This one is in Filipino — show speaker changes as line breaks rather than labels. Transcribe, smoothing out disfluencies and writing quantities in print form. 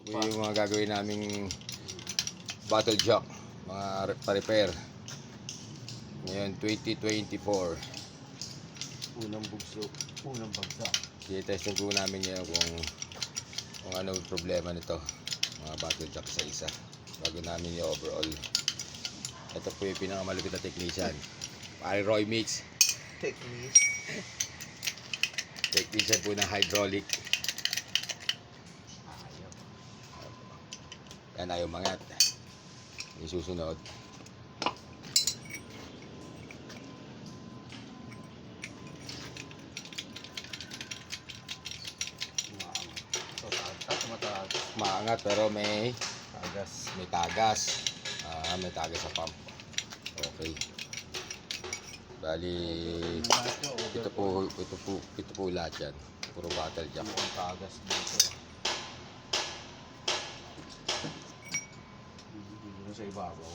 Yung mga gagawin naming bottle jack, mga pa-repair. Ngayon 2024.
Unang bagsak.
I-testing po namin ngayon kung ano yung problema nito, mga bottle jack sa isa, bago namin i-overall. Ito po yung pinakamalupit na technician, pare Roy Mix. Technician po ng hydraulic. Yan, ayaw mangat. Yung susunod, maangat pero may tagas. May tagas sa pump. Okay. Bali, ito po lahat yan. Puro bottle jack.
Tagas dito. Dito sa ibabaw.